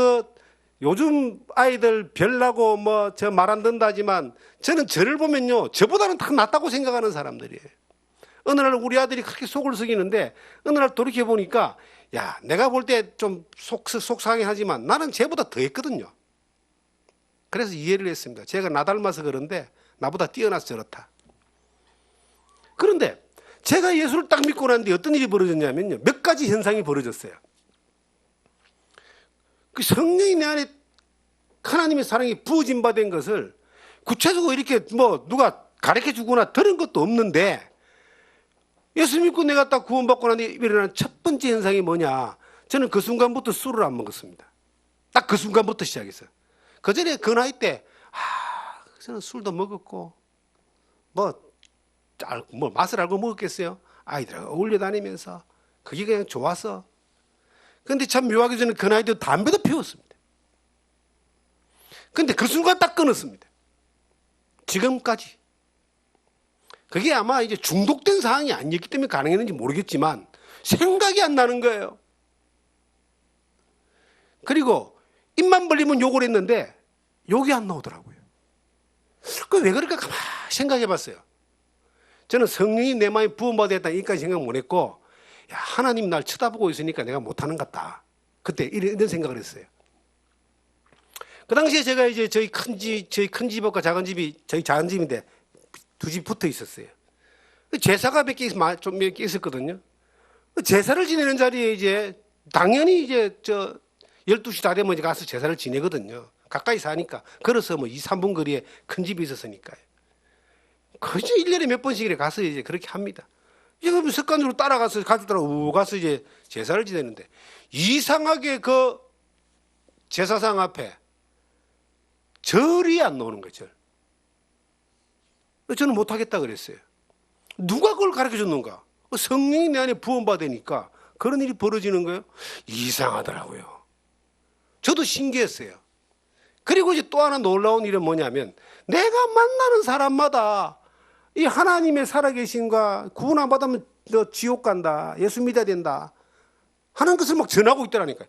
요즘 아이들 별나고 저 말 안 듣는다 하지만, 저는 저를 보면요, 저보다는 다 낫다고 생각하는 사람들이에요. 어느 날 우리 아들이 그렇게 속을 썩이는데, 어느 날 돌이켜 보니까, 야, 내가 볼 때 좀 속상해 하지만 나는 쟤보다 더 했거든요. 그래서 이해를 했습니다. 제가 나 닮아서 그런데 나보다 뛰어나서 저렇다. 그런데 제가 예수를 딱 믿고 난 뒤에 어떤 일이 벌어졌냐면요, 몇 가지 현상이 벌어졌어요. 그 성령이 내 안에 하나님의 사랑이 부어진 바 된 것을 구체적으로 이렇게 누가 가르쳐 주거나 들은 것도 없는데, 예수 믿고 내가 딱 구원받고 난 뒤에 일어나는 첫 번째 현상이 뭐냐? 저는 그 순간부터 술을 안 먹었습니다. 딱 그 순간부터 시작했어요. 그 전에 그 나이 때 저는 술도 먹었고 뭐 맛을 알고 먹었겠어요. 아이들하고 어울려 다니면서 그게 그냥 좋아서. 근데 참 묘하게 저는 그 나이 때 담배도 피웠습니다. 근데 그 순간 딱 끊었습니다. 지금까지. 그게 아마 이제 중독된 상황이 아니었기 때문에 가능했는지 모르겠지만 생각이 안 나는 거예요. 그리고 입만 벌리면 욕을 했는데 욕이 안 나오더라고요. 그 왜 그럴까 가만히 생각해 봤어요. 저는 성령이 내 마음에 부음받았다 이까지 생각 못 했고, 야, 하나님 날 쳐다보고 있으니까 내가 못하는 것 같다. 그때 이런 생각을 했어요. 그 당시에 제가 이제 저희 큰 집과 작은 집이, 저희 작은 집인데 두 집 붙어 있었어요. 제사가 몇 개 있었거든요. 제사를 지내는 자리에 이제 당연히 이제 12시 다 되면 이제 가서 제사를 지내거든요. 가까이 사니까. 걸어서 뭐 2, 3분 거리에 큰 집이 있었으니까요. 거의 1년에 몇 번씩 가서 이제 그렇게 합니다. 이제 습관적으로 따라가서 가족들하고 가서 이제 제사를 지내는데 이상하게 그 제사상 앞에 절이 안 나오는 거죠. 저는 못하겠다 그랬어요. 누가 그걸 가르쳐 줬는가? 성령이 내 안에 부음받으니까 그런 일이 벌어지는 거예요. 이상하더라고요. 저도 신기했어요. 그리고 이제 또 하나 놀라운 일은 뭐냐면 내가 만나는 사람마다 이 하나님의 살아계신과 구원 안 받으면 너 지옥 간다, 예수 믿어야 된다 하는 것을 막 전하고 있더라니까요.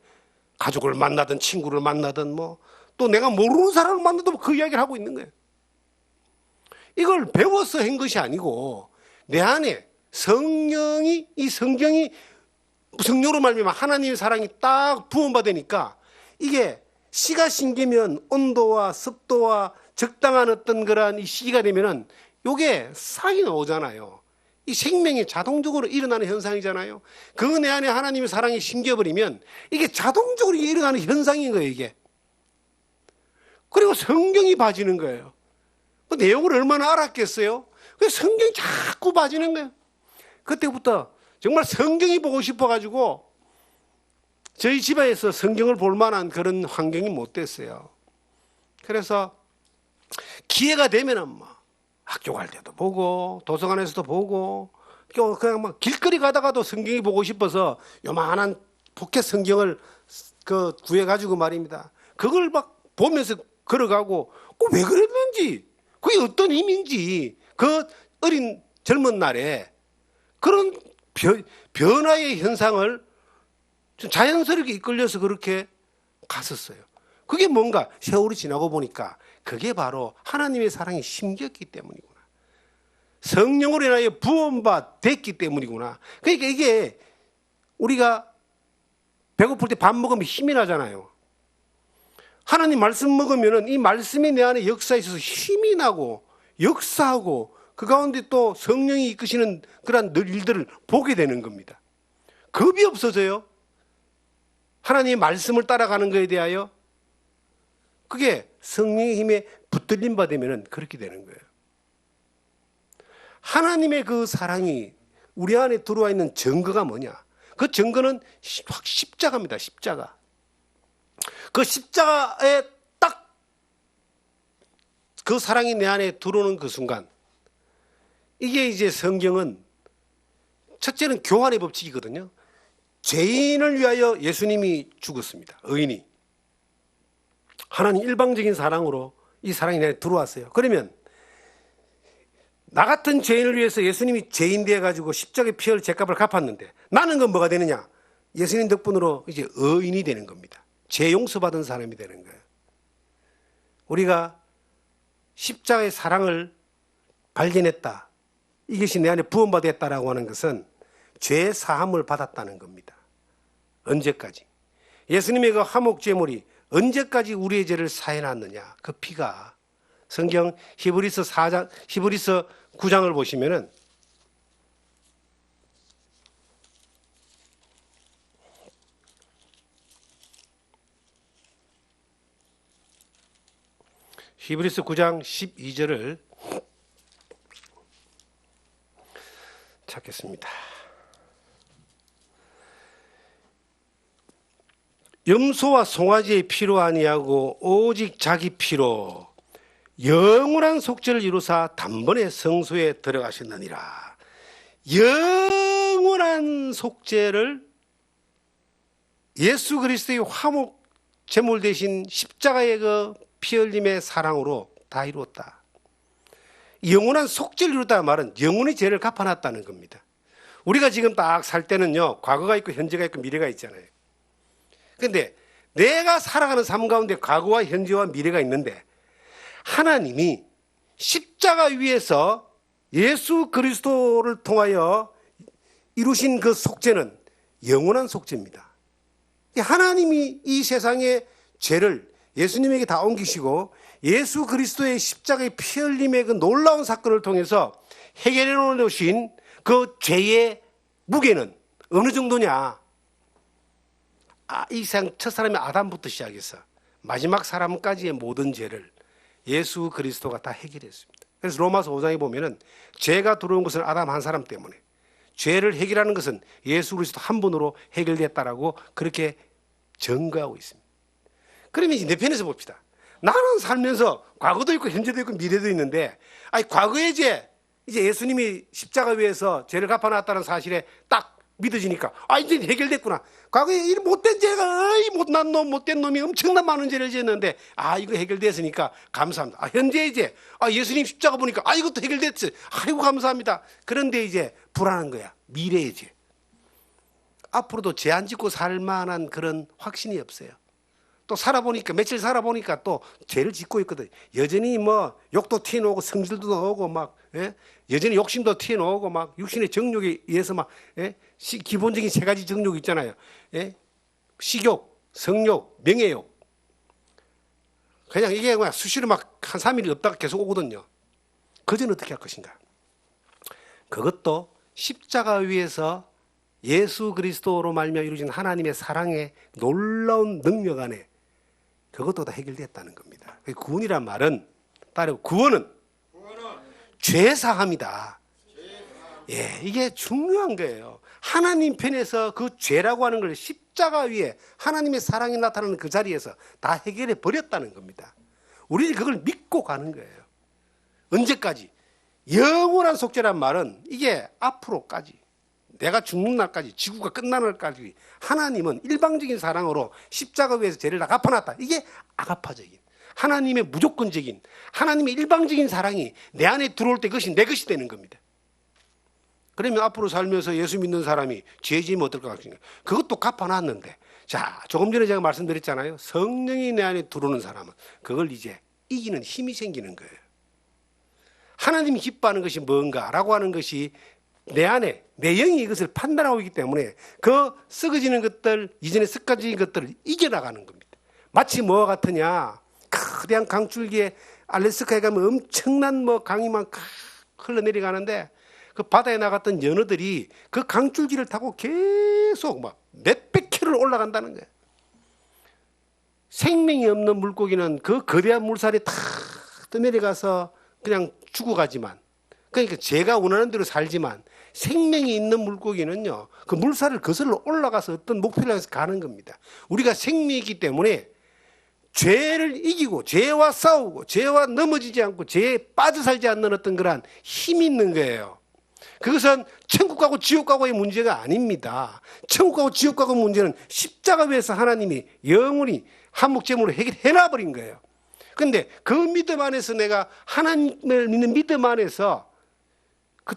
가족을 만나든 친구를 만나든 뭐 또 내가 모르는 사람을 만나도 그 이야기를 하고 있는 거예요. 이걸 배워서 한 것이 아니고 내 안에 성령이, 이 성경이 성령으로 말미암아 하나님의 사랑이 딱 부음받으니까 이게 시가 신기면 온도와 습도와 적당한 어떤 그러한 이 시기가 되면은 요게 상이 나오잖아요. 이 생명이 자동적으로 일어나는 현상이잖아요. 그 내 안에 하나님의 사랑이 심겨버리면 이게 자동적으로 일어나는 현상인 거예요, 이게. 그리고 성경이 봐지는 거예요. 그 내용을 얼마나 알았겠어요? 그 성경이 자꾸 봐지는 거예요. 그때부터 정말 성경이 보고 싶어가지고 저희 집에서 성경을 볼 만한 그런 환경이 못 됐어요. 그래서 기회가 되면은 뭐 학교 갈 때도 보고 도서관에서도 보고 그냥 막 길거리 가다가도 성경이 보고 싶어서 요만한 포켓 성경을 구해가지고 말입니다. 그걸 막 보면서 걸어가고 왜 그랬는지 그게 어떤 힘인지 그 어린 젊은 날에 그런 변화의 현상을 좀 자연스럽게 이끌려서 그렇게 갔었어요. 그게 뭔가 세월이 지나고 보니까 그게 바로 하나님의 사랑이 심겼기 때문이구나. 성령으로 인하여 부음받았기 때문이구나. 그러니까 이게 우리가 배고플 때 밥 먹으면 힘이 나잖아요. 하나님 말씀 먹으면 이 말씀이 내 안에 역사에 있어서 힘이 나고 역사하고 그 가운데 또 성령이 이끄시는 그런 일들을 보게 되는 겁니다. 겁이 없어져요. 하나님의 말씀을 따라가는 것에 대하여 그게 성령의 힘에 붙들림 받으면 그렇게 되는 거예요. 하나님의 그 사랑이 우리 안에 들어와 있는 증거가 뭐냐? 그 증거는 십자가입니다. 십자가. 그 십자가에 딱 그 사랑이 내 안에 들어오는 그 순간 이게 이제 성경은 첫째는 교환의 법칙이거든요. 죄인을 위하여 예수님이 죽었습니다. 의인이. 하나님 일방적인 사랑으로 이 사랑이 내 안에 들어왔어요. 그러면 나 같은 죄인을 위해서 예수님이 죄인 되어가지고 십자가의 피를 죄값을 갚았는데 나는 건 뭐가 되느냐? 예수님 덕분으로 이제 의인이 되는 겁니다. 죄 용서받은 사람이 되는 거예요. 우리가 십자가의 사랑을 발견했다. 이것이 내 안에 부음받았다라고 하는 것은 죄 사함을 받았다는 겁니다. 언제까지? 예수님의 그 화목제물이 언제까지 우리의 죄를 사해놨느냐? 그 피가 성경 히브리서 9장을 보시면은 히브리서 9장 12절을 찾겠습니다. 염소와 송아지의 피로 아니하고 오직 자기 피로 영원한 속죄를 이루사 단번에 성소에 들어가셨느니라. 영원한 속죄를 예수 그리스도의 화목 제물 대신 십자가의 그 피 흘림의 사랑으로 다 이루었다. 영원한 속죄를 이루었다는 말은 영원히 죄를 갚아놨다는 겁니다. 우리가 지금 딱 살 때는요, 과거가 있고 현재가 있고 미래가 있잖아요. 근데 내가 살아가는 삶 가운데 과거와 현재와 미래가 있는데 하나님이 십자가 위에서 예수 그리스도를 통하여 이루신 그 속죄는 영원한 속죄입니다. 하나님이 이 세상의 죄를 예수님에게 다 옮기시고 예수 그리스도의 십자가의 피 흘림의 그 놀라운 사건을 통해서 해결해 놓으신 그 죄의 무게는 어느 정도냐? 이 세상 첫 사람이 아담부터 시작해서 마지막 사람까지의 모든 죄를 예수 그리스도가 다 해결했습니다. 그래서 로마서 5장에 보면은 죄가 들어온 것은 아담 한 사람 때문에, 죄를 해결하는 것은 예수 그리스도 한 분으로 해결됐다라고 그렇게 증거하고 있습니다. 그러면 이제 내 편에서 봅시다. 나는 살면서 과거도 있고 현재도 있고 미래도 있는데, 과거의 죄, 이제 예수님이 십자가 위에서 죄를 갚아놨다는 사실에 딱 믿어지니까 이제 해결됐구나. 과거에 이 못된 죄가 못난 놈, 못된 놈이 엄청난 많은 죄를 지었는데 이거 해결됐으니까 감사합니다. 현재의 죄, 예수님 십자가 보니까 이것도 해결됐지. 아이고 감사합니다. 그런데 이제 불안한 거야. 미래의 죄. 앞으로도 죄 안 짓고 살 만한 그런 확신이 없어요. 또 살아보니까, 며칠 살아보니까 또 죄를 짓고 있거든. 여전히 뭐 욕도 튀어나오고 성질도 나오고 막, 여전히 욕심도 튀어나오고 막 육신의 정욕에 의해서 막, 기본적인 세 가지 정욕 있잖아요. 식욕, 성욕, 명예욕. 그냥 이게 그냥 수시로 막 한 3일 없다가 계속 오거든요. 그전 어떻게 할 것인가? 그것도 십자가 위에서 예수 그리스도로 말미암아 이루어진 하나님의 사랑의 놀라운 능력 안에 그것도 다 해결됐다는 겁니다. 구원이란 말은 따로 구원은 죄사함이다. 이게 중요한 거예요. 하나님 편에서 그 죄라고 하는 걸 십자가 위에 하나님의 사랑이 나타나는 그 자리에서 다 해결해 버렸다는 겁니다. 우리는 그걸 믿고 가는 거예요. 언제까지? 영원한 속죄란 말은 이게 앞으로까지, 내가 죽는 날까지, 지구가 끝나는 날까지 하나님은 일방적인 사랑으로 십자가 위에서 죄를 다 갚아놨다. 이게 아가파적인, 하나님의 무조건적인, 하나님의 일방적인 사랑이 내 안에 들어올 때 그것이 내 것이 되는 겁니다. 그러면 앞으로 살면서 예수 믿는 사람이 죄 지으면 어떨 것 같습니까? 그것도 갚아놨는데, 자, 조금 전에 제가 말씀드렸잖아요. 성령이 내 안에 들어오는 사람은 그걸 이제 이기는 힘이 생기는 거예요. 하나님이 기뻐하는 것이 뭔가라고 하는 것이 내 안에, 내 영이 이것을 판단하고 있기 때문에 그 썩어지는 것들, 이전에 습관적인 것들을 이겨나가는 겁니다. 마치 뭐와 같으냐? 거대한 강줄기에 알래스카에 가면 엄청난 강이 막 흘러내려가는데 그 바다에 나갔던 연어들이 그 강줄기를 타고 계속 막 몇백 킬로를 올라간다는 거예요. 생명이 없는 물고기는 그 거대한 물살이 탁 떠내려가서 그냥 죽어가지만, 그러니까 제가 원하는 대로 살지만 생명이 있는 물고기는요, 그 물살을 거슬러 올라가서 어떤 목표를 향해서 가는 겁니다. 우리가 생명이 있기 때문에 죄를 이기고 죄와 싸우고 죄와 넘어지지 않고 죄에 빠져 살지 않는 어떤 그러한 힘이 있는 거예요. 그것은 천국 가고 지옥 가고의 문제가 아닙니다. 천국 가고 지옥 가고 문제는 십자가 위에서 하나님이 영원히 한목제물로 해결해놔버린 거예요. 그런데 그 믿음 안에서 내가 하나님을 믿는 믿음 안에서 그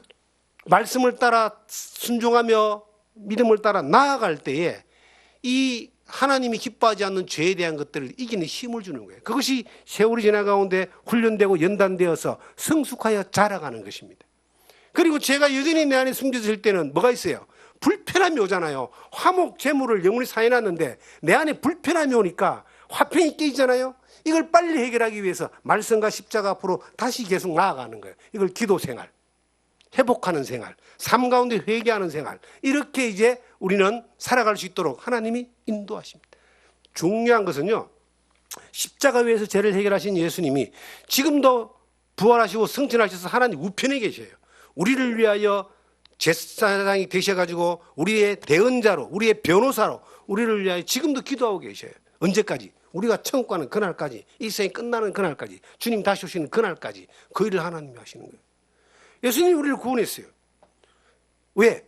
말씀을 따라 순종하며 믿음을 따라 나아갈 때에 이 하나님이 기뻐하지 않는 죄에 대한 것들을 이기는 힘을 주는 거예요. 그것이 세월이 지나 가운데 훈련되고 연단되어서 성숙하여 자라가는 것입니다. 그리고 죄가 여전히 내 안에 숨겨져 있을 때는 뭐가 있어요? 불편함이 오잖아요. 화목 제물을 영원히 사해놨는데 내 안에 불편함이 오니까 화평이 깨지잖아요. 이걸 빨리 해결하기 위해서 말씀과 십자가 앞으로 다시 계속 나아가는 거예요. 이걸 기도 생활, 회복하는 생활, 삶 가운데 회개하는 생활, 이렇게 이제 우리는 살아갈 수 있도록 하나님이 인도하십니다. 중요한 것은요, 십자가 위에서 죄를 해결하신 예수님이 지금도 부활하시고 승천하셔서 하나님 우편에 계셔요. 우리를 위하여 제사장이 되셔가지고 우리의 대언자로, 우리의 변호사로, 우리를 위하여 지금도 기도하고 계셔요. 언제까지? 우리가 천국 가는 그날까지, 이 생이 끝나는 그날까지, 주님 다시 오시는 그날까지 그 일을 하나님이 하시는 거예요. 예수님이 우리를 구원했어요. 왜?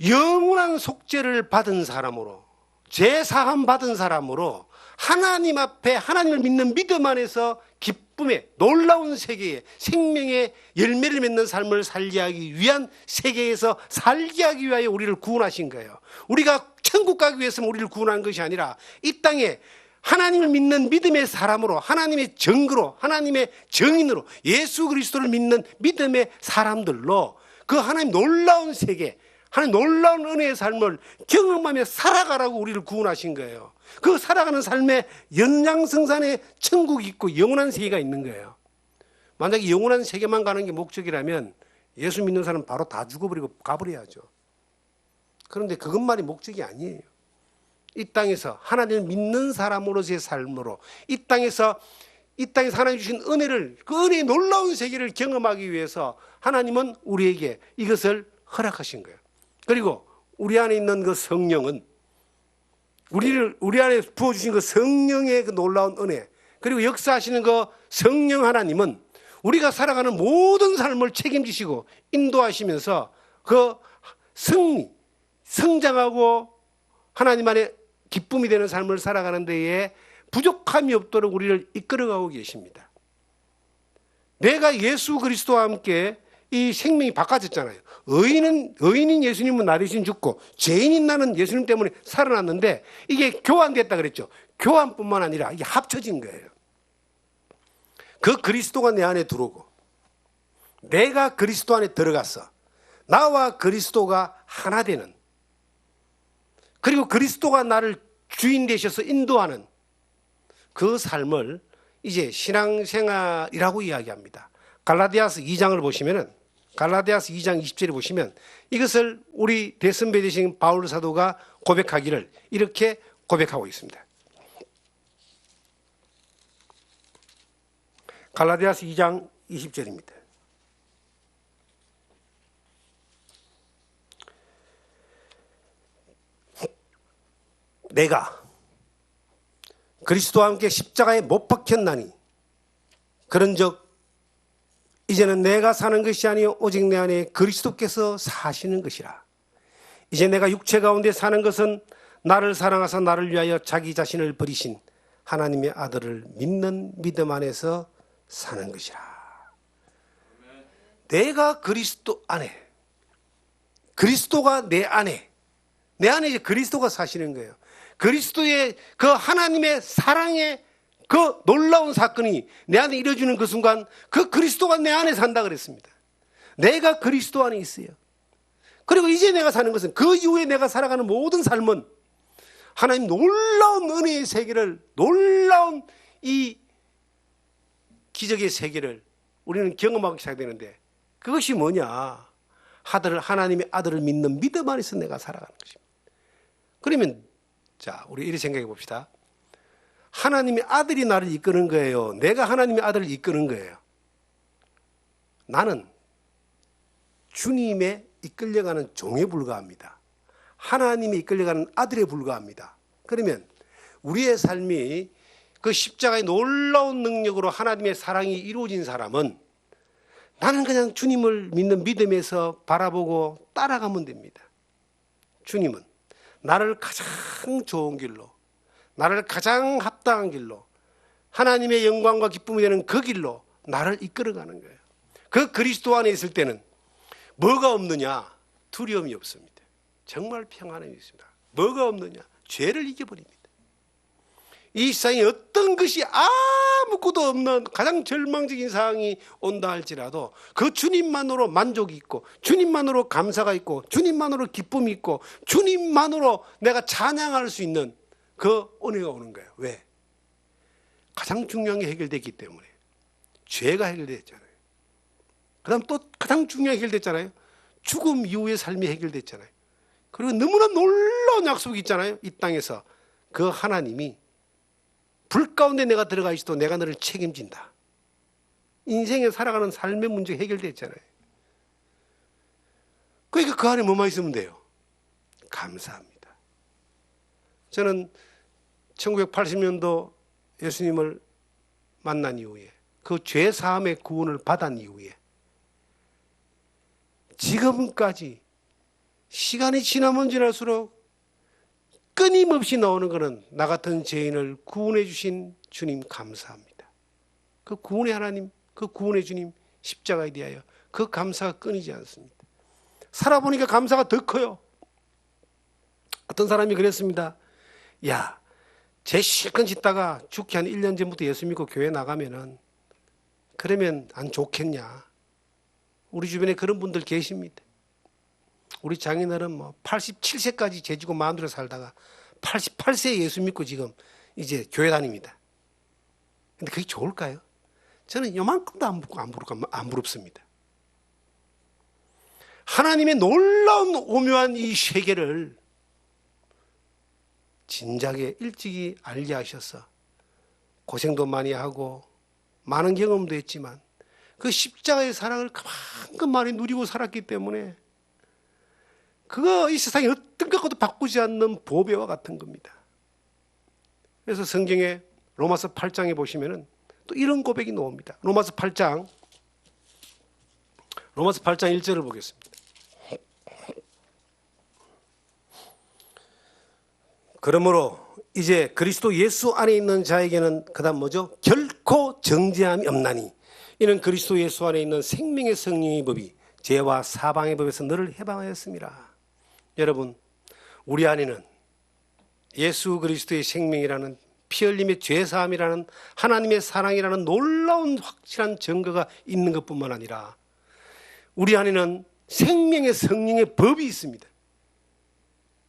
영원한 속죄를 받은 사람으로, 죄사함 받은 사람으로 하나님 앞에 하나님을 믿는 믿음 안에서 기쁨의 놀라운 세계에 생명의 열매를 맺는 삶을 살게 하기 위한 세계에서 살게 하기 위하여 우리를 구원하신 거예요. 우리가 천국 가기 위해서 우리를 구원한 것이 아니라 이 땅에 하나님을 믿는 믿음의 사람으로, 하나님의 정그로, 하나님의 정인으로 예수 그리스도를 믿는 믿음의 사람들로 그 하나님 놀라운 세계, 하나님 놀라운 은혜의 삶을 경험하며 살아가라고 우리를 구원하신 거예요. 그 살아가는 삶에 연장성산의 천국이 있고 영원한 세계가 있는 거예요. 만약에 영원한 세계만 가는 게 목적이라면 예수 믿는 사람은 바로 다 죽어버리고 가버려야죠. 그런데 그것만이 목적이 아니에요. 이 땅에서 하나님을 믿는 사람으로서의 삶으로 이 땅에서 하나님 주신 은혜를, 그 은혜의 놀라운 세계를 경험하기 위해서 하나님은 우리에게 이것을 허락하신 거예요. 그리고 우리 안에 있는 그 성령은 우리 안에 부어주신 그 성령의 그 놀라운 은혜, 그리고 역사하시는 그 성령 하나님은 우리가 살아가는 모든 삶을 책임지시고 인도하시면서 그 성장하고 하나님 안에 기쁨이 되는 삶을 살아가는 데에 부족함이 없도록 우리를 이끌어가고 계십니다. 내가 예수 그리스도와 함께 이 생명이 바꿔졌잖아요. 의인인 예수님은 나 대신 죽고 죄인인 나는 예수님 때문에 살아났는데 이게 교환됐다 그랬죠. 교환뿐만 아니라 이게 합쳐진 거예요. 그 그리스도가 내 안에 들어오고 내가 그리스도 안에 들어갔어. 나와 그리스도가 하나 되는, 그리고 그리스도가 나를 주인 되셔서 인도하는 그 삶을 이제 신앙생활이라고 이야기합니다. 갈라디아서 2장을 보시면은, 갈라디아서 2장 20절에 보시면 이것을 우리 대선배 되신 바울 사도가 고백하기를 이렇게 고백하고 있습니다. 갈라디아서 2장 20절입니다. 내가 그리스도와 함께 십자가에 못 박혔나니 그런즉 이제는 내가 사는 것이 아니요 오직 내 안에 그리스도께서 사시는 것이라. 이제 내가 육체 가운데 사는 것은 나를 사랑하사 나를 위하여 자기 자신을 버리신 하나님의 아들을 믿는 믿음 안에서 사는 것이라. 내가 그리스도 안에, 그리스도가 내 안에 이제 그리스도가 사시는 거예요. 그리스도의 그 하나님의 사랑의 그 놀라운 사건이 내 안에 이루어지는 그 순간 그 그리스도가 내 안에 산다 그랬습니다. 내가 그리스도 안에 있어요. 그리고 이제 내가 사는 것은, 그 이후에 내가 살아가는 모든 삶은 하나님 놀라운 은혜의 세계를, 놀라운 이 기적의 세계를 우리는 경험하기 시작되는데, 그것이 뭐냐? 하나님의 아들을 믿는 믿음 안에서 내가 살아가는 것입니다. 그러면 자, 우리 이렇게 생각해 봅시다. 하나님의 아들이 나를 이끄는 거예요? 내가 하나님의 아들을 이끄는 거예요? 나는 주님의 이끌려가는 종에 불과합니다. 하나님이 이끌려가는 아들에 불과합니다. 그러면 우리의 삶이 그 십자가의 놀라운 능력으로 하나님의 사랑이 이루어진 사람은 나는 그냥 주님을 믿는 믿음에서 바라보고 따라가면 됩니다. 주님은 나를 가장 좋은 길로, 나를 가장 합당한 길로, 하나님의 영광과 기쁨이 되는 그 길로 나를 이끌어가는 거예요. 그 그리스도 안에 있을 때는 뭐가 없느냐? 두려움이 없습니다. 정말 평안함이 있습니다. 뭐가 없느냐? 죄를 이겨버립니다. 이 세상에 어떤 것이 아무것도 없는 가장 절망적인 상황이 온다 할지라도 그 주님만으로 만족이 있고, 주님만으로 감사가 있고, 주님만으로 기쁨이 있고, 주님만으로 내가 찬양할 수 있는 그 은혜가 오는 거예요. 왜? 가장 중요한 게 해결됐기 때문에. 죄가 해결됐잖아요. 그 다음 또 가장 중요한 게 해결됐잖아요. 죽음 이후의 삶이 해결됐잖아요. 그리고 너무나 놀라운 약속이 있잖아요. 이 땅에서 그 하나님이 불 가운데 내가 들어가 있어도 내가 너를 책임진다. 인생에 살아가는 삶의 문제가 해결됐잖아요. 그러니까 그 안에 뭐만 있으면 돼요? 감사합니다. 저는 1980년도 예수님을 만난 이후에 그 죄 사함의 구원을 받은 이후에 지금까지 시간이 지나면 지날수록 끊임없이 나오는 것은 나 같은 죄인을 구원해 주신 주님 감사합니다. 그 구원의 하나님, 그 구원의 주님 십자가에 대하여 그 감사가 끊이지 않습니다. 살아보니까 감사가 더 커요. 어떤 사람이 그랬습니다. 야, 죄 실컷 짓다가 죽기 한 1년 전부터 예수 믿고 교회 나가면은 그러면 안 좋겠냐. 우리 주변에 그런 분들 계십니다. 우리 장인어른 뭐 87세까지 죄지고 마누라 살다가 88세에 예수 믿고 지금 이제 교회 다닙니다. 근데 그게 좋을까요? 저는 요만큼도 안 부럽습니다. 하나님의 놀라운 오묘한 이 세계를 진작에 일찍이 알게 하셔서 고생도 많이 하고 많은 경험도 했지만 그 십자가의 사랑을 그만큼 많이 누리고 살았기 때문에 그거 이 세상에 어떤 것과도 바꾸지 않는 보배와 같은 겁니다. 그래서 성경에 로마서 8장에 보시면은 또 이런 고백이 나옵니다. 로마서 8장 1절을 보겠습니다. 그러므로 이제 그리스도 예수 안에 있는 자에게는 그다음 뭐죠? 결코 정죄함이 없나니 이는 그리스도 예수 안에 있는 생명의 성령의 법이 죄와 사방의 법에서 너를 해방하였습니다. 여러분, 우리 안에는 예수 그리스도의 생명이라는 피 흘림의 죄사함이라는 하나님의 사랑이라는 놀라운 확실한 증거가 있는 것뿐만 아니라 우리 안에는 생명의 성령의 법이 있습니다.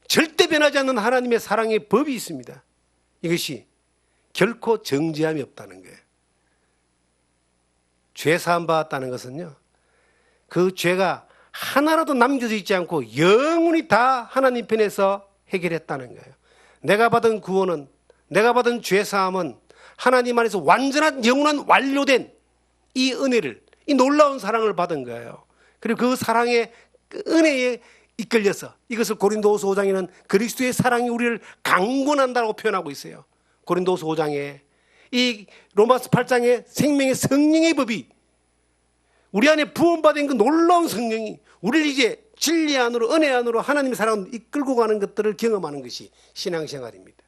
절대 변하지 않는 하나님의 사랑의 법이 있습니다. 이것이 결코 정죄함이 없다는 거예요. 죄사함 받았다는 것은요, 그 죄가 하나라도 남겨져 있지 않고 영원히 다 하나님 편에서 해결했다는 거예요. 내가 받은 구원은, 내가 받은 죄사함은 하나님 안에서 완전한 영원한 완료된 이 은혜를, 이 놀라운 사랑을 받은 거예요. 그리고 그 사랑의 그 은혜에 이끌려서 이것을 고린도후서 5장에는 그리스도의 사랑이 우리를 강권한다고 표현하고 있어요. 고린도후서 5장에 이 로마서 8장에 생명의 성령의 법이 우리 안에 부원받은 그 놀라운 성령이 우리를 이제 진리 안으로 은혜 안으로 하나님의 사랑을 이끌고 가는 것들을 경험하는 것이 신앙생활입니다.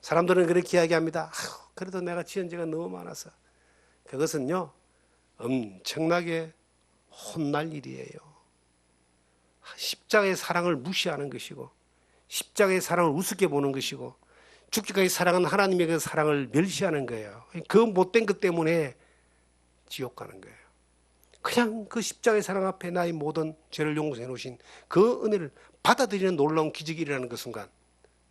사람들은 그렇게 이야기합니다. 그래도 내가 지은 죄가 너무 많아서. 그것은요, 엄청나게 혼날 일이에요. 십자가의 사랑을 무시하는 것이고 십자가의 사랑을 우습게 보는 것이고 죽기까지 사랑한 하나님의 그 사랑을 멸시하는 거예요. 그 못된 것 때문에 지옥 가는 거예요. 그냥 그 십자가의 사랑 앞에 나의 모든 죄를 용서해 놓으신 그 은혜를 받아들이는 놀라운 기적이 일어나는 그 순간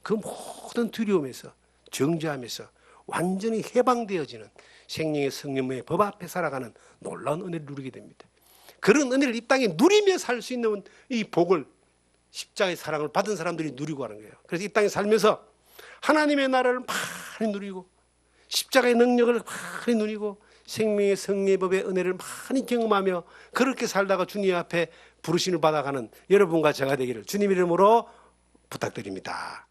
그 모든 두려움에서 정죄함에서 완전히 해방되어지는 생명의 성령의 법 앞에 살아가는 놀라운 은혜를 누리게 됩니다. 그런 은혜를 이 땅에 누리며 살 수 있는 이 복을 십자가의 사랑을 받은 사람들이 누리고 하는 거예요. 그래서 이 땅에 살면서 하나님의 나라를 많이 누리고 십자가의 능력을 많이 누리고 생명의 성령의 법의 은혜를 많이 경험하며 그렇게 살다가 주님 앞에 부르심을 받아가는 여러분과 제가 되기를 주님 이름으로 부탁드립니다.